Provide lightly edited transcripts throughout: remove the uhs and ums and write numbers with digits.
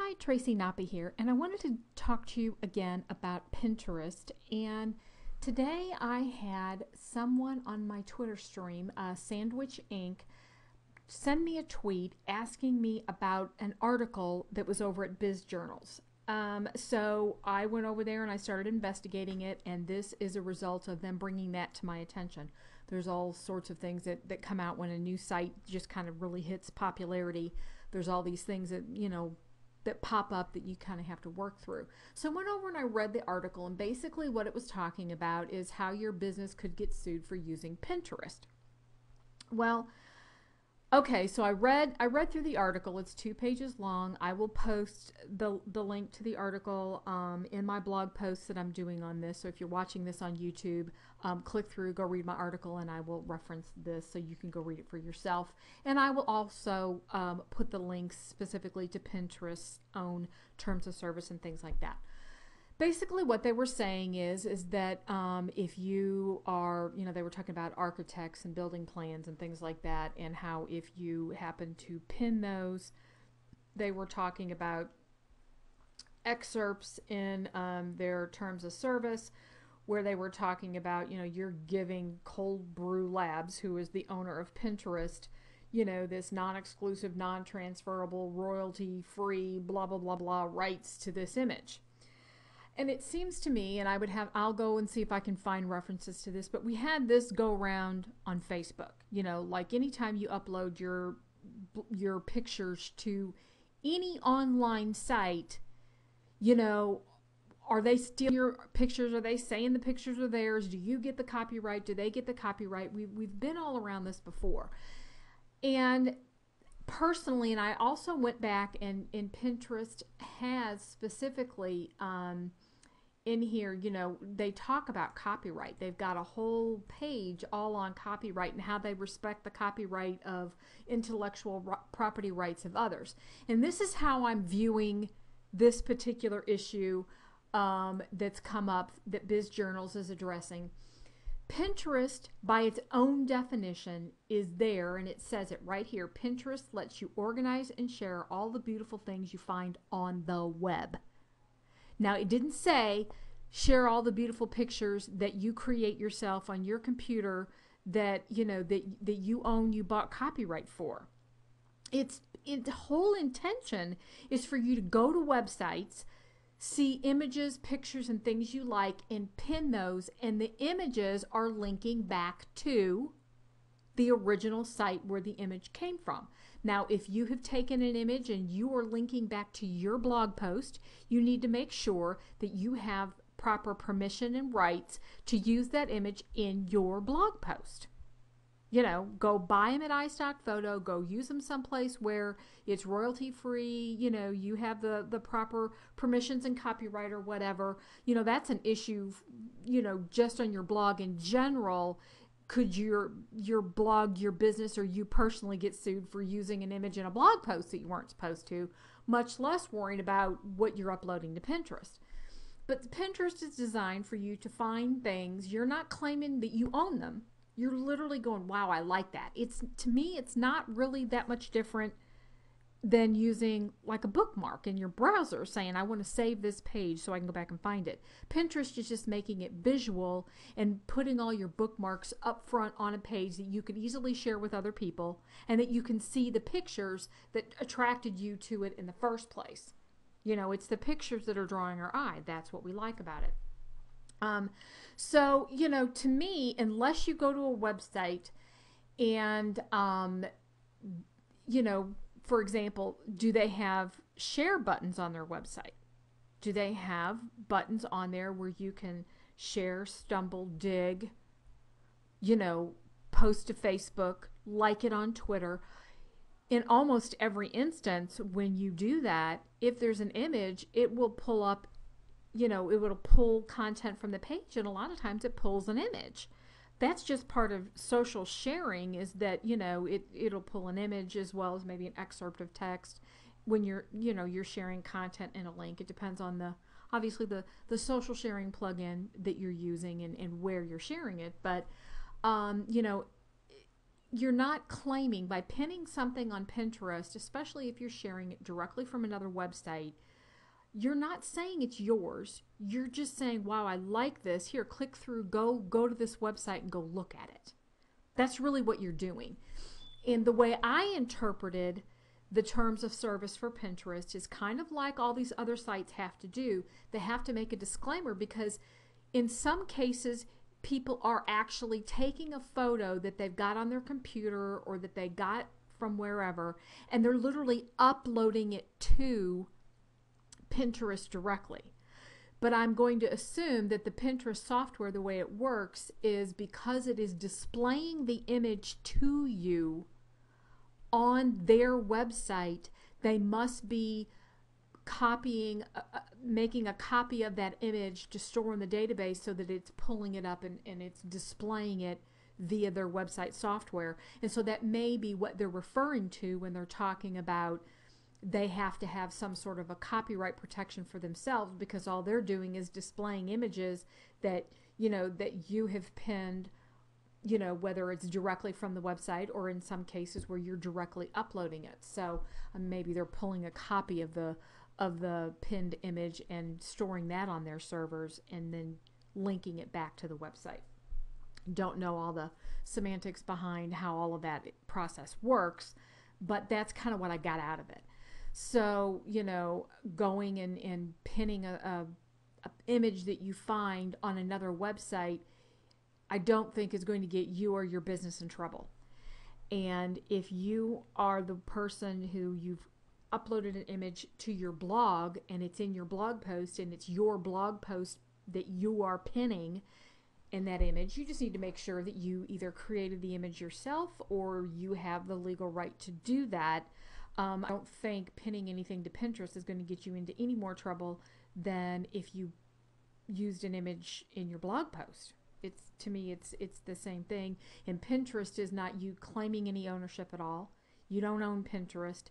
Hi, Traci Knoppe here, and I wanted to talk to you again about Pinterest. And today I had someone on my Twitter stream, Sandwich Inc., send me a tweet asking me about an article that was over at Biz Journals. So I went over there and I started investigating it, and this is a result of them bringing that to my attention. There's all sorts of things that come out when a new site just kind of really hits popularity. There's all these things that pop up that you kind of have to work through. So I went over and I read the article, and basically what it was talking about is how your business could get sued for using Pinterest. Well, okay, so I read through the article. It's 2 pages long. I will post the link to the article in my blog post that I'm doing on this. So if you're watching this on YouTube, click through, go read my article, and I will reference this so you can go read it for yourself. And I will also put the links specifically to Pinterest's own terms of service and things like that. Basically what they were saying is that if you are, they were talking about architects and building plans and things like that, and how if you happen to pin those, they were talking about excerpts in their terms of service where they were talking about, you're giving Cold Brew Labs, who is the owner of Pinterest, this non-exclusive, non-transferable, royalty-free, blah, blah, blah, blah, rights to this image. And it seems to me, and I'll go and see if I can find references to this, but we had this go around on Facebook. Like anytime you upload your pictures to any online site, are they stealing your pictures? Are they saying the pictures are theirs? Do you get the copyright? Do they get the copyright? We've been all around this before. And personally, and I also went back and Pinterest has specifically in here, they talk about copyright. They've got a whole page all on copyright and how they respect the copyright of intellectual property rights of others. And this is how I'm viewing this particular issue that's come up that Biz Journals is addressing. Pinterest, by its own definition, is there, and it says it right here. Pinterest lets you organize and share all the beautiful things you find on the web. Now, it didn't say share all the beautiful pictures that you create yourself on your computer that you own, you bought copyright for. Its whole intention is for you to go to websites, see images, pictures, and things you like, and pin those, and the images are linking back to the original site where the image came from. Now, if you have taken an image and you are linking back to your blog post, you need to make sure that you have proper permission and rights to use that image in your blog post. Go buy them at iStock Photo, go use them someplace where it's royalty free, you have the proper permissions and copyright or whatever. That's an issue, just on your blog in general. Could your blog, your business, or you personally get sued for using an image in a blog post that you weren't supposed to, much less worrying about what you're uploading to Pinterest. But Pinterest is designed for you to find things. You're not claiming that you own them. You're literally going, wow, I like that. To me, it's not really that much different than using like a bookmark in your browser saying, I want to save this page so I can go back and find it. Pinterest is just making it visual and putting all your bookmarks up front on a page that you can easily share with other people, and that you can see the pictures that attracted you to it in the first place. It's the pictures that are drawing our eye. That's what we like about it. So, to me, unless you go to a website and, for example, do they have share buttons on their website? Do they have buttons on there where you can share, stumble, dig, post to Facebook, like it on Twitter? In almost every instance, when you do that, if there's an image, it will pull up, it will pull content from the page, and a lot of times it pulls an image. That's just part of social sharing, is that, it'll pull an image as well as maybe an excerpt of text when you're sharing content in a link. It depends on obviously the social sharing plugin that you're using and where you're sharing it. But, you're not claiming by pinning something on Pinterest, especially if you're sharing it directly from another website, you're not saying it's yours. You're just saying, wow, I like this. Here, click through, go to this website and go look at it. That's really what you're doing. And the way I interpreted the terms of service for Pinterest is kind of like all these other sites have to do. They have to make a disclaimer because in some cases, people are actually taking a photo that they've got on their computer or that they got from wherever, and they're literally uploading it to Pinterest directly. But I'm going to assume that the Pinterest software, the way it works, is because it is displaying the image to you on their website, they must be copying, making a copy of that image to store in the database so that it's pulling it up and it's displaying it via their website software. And so that may be what they're referring to when they're talking about they have to have some sort of a copyright protection for themselves, because all they're doing is displaying images that, that you have pinned, whether it's directly from the website or in some cases where you're directly uploading it. So maybe they're pulling a copy of the pinned image and storing that on their servers and then linking it back to the website. Don't know all the semantics behind how all of that process works, but that's kind of what I got out of it. So, going and pinning a image that you find on another website, I don't think is going to get you or your business in trouble. And if you are the person who you've uploaded an image to your blog and it's in your blog post and it's your blog post that you are pinning in that image, you just need to make sure that you either created the image yourself or you have the legal right to do that. I don't think pinning anything to Pinterest is going to get you into any more trouble than if you used an image in your blog post. To me, it's the same thing. And Pinterest is not you claiming any ownership at all. You don't own Pinterest.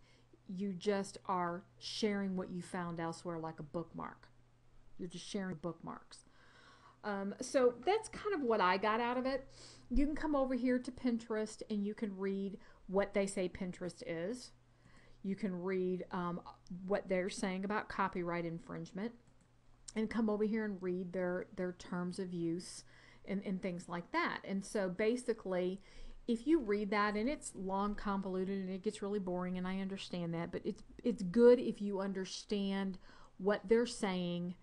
You just are sharing what you found elsewhere, like a bookmark. You're just sharing bookmarks. So that's kind of what I got out of it. You can come over here to Pinterest and you can read what they say Pinterest is. You can read what they're saying about copyright infringement, and come over here and read their terms of use and things like that. And so basically, if you read that, and it's long, convoluted, and it gets really boring, and I understand that, but it's good if you understand what they're saying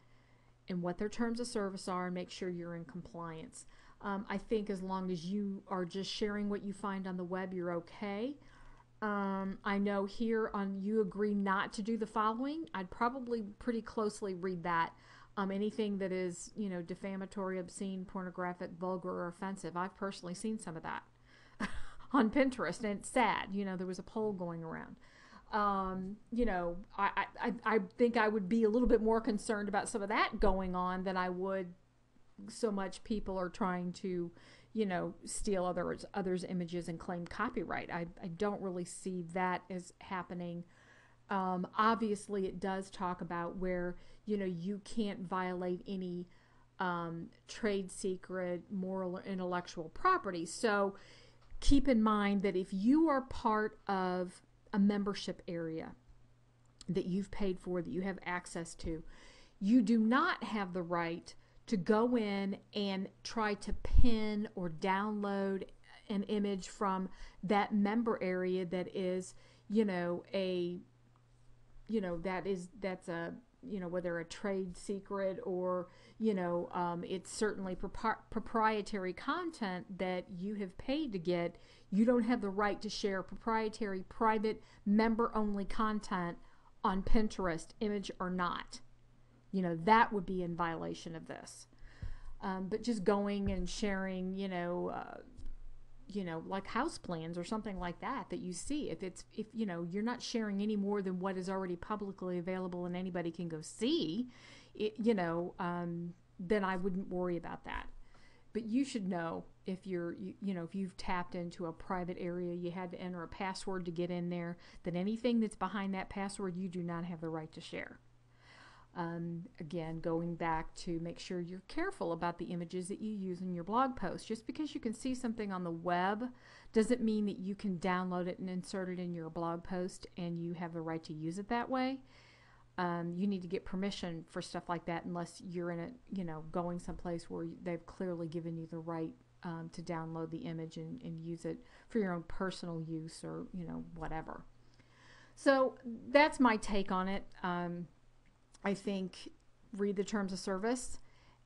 and what their terms of service are and make sure you're in compliance. I think as long as you are just sharing what you find on the web, you're okay. I know here on you agree not to do the following. I'd probably pretty closely read that. Anything that is, defamatory, obscene, pornographic, vulgar, or offensive. I've personally seen some of that on Pinterest, and it's sad. There was a poll going around. I think I would be a little bit more concerned about some of that going on than I would so much people are trying to, steal others' images and claim copyright. I don't really see that as happening. Obviously, it does talk about where, you can't violate any trade secret, moral, or intellectual property. So keep in mind that if you are part of a membership area that you've paid for, that you have access to, you do not have the right to go in and try to pin or download an image from that member area that is, that's a, whether a trade secret or, it's certainly proprietary content that you have paid to get. You don't have the right to share proprietary, private, member-only content on Pinterest, image or not. That would be in violation of this. But just going and sharing, like house plans or something like that you see, if you're not sharing any more than what is already publicly available and anybody can go see it, then I wouldn't worry about that. But you should know if if you've tapped into a private area, you had to enter a password to get in there, that anything that's behind that password, you do not have the right to share. Again, going back to make sure you're careful about the images that you use in your blog post. Just because you can see something on the web doesn't mean that you can download it and insert it in your blog post and you have the right to use it that way. You need to get permission for stuff like that unless you're in going someplace where they've clearly given you the right to download the image and use it for your own personal use or, whatever. So that's my take on it. I think read the terms of service,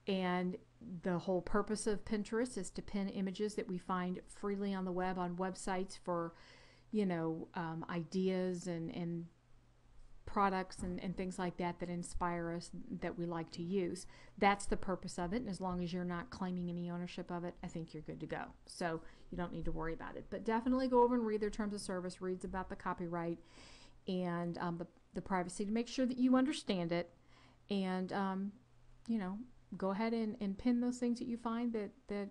and the whole purpose of Pinterest is to pin images that we find freely on the web, on websites for, ideas and products and things like that inspire us, that we like to use. That's the purpose of it, and as long as you're not claiming any ownership of it, I think you're good to go. So you don't need to worry about it. But definitely go over and read their terms of service, reads about the copyright and the privacy, to make sure that you understand it, and go ahead and pin those things that you find that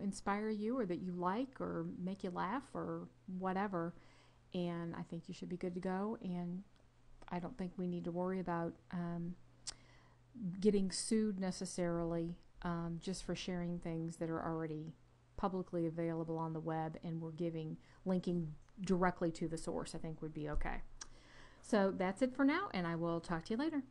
inspire you, or that you like, or make you laugh, or whatever. And I think you should be good to go, and I don't think we need to worry about getting sued necessarily, just for sharing things that are already publicly available on the web, and we're linking directly to the source. I think would be okay. So that's it for now, and I will talk to you later.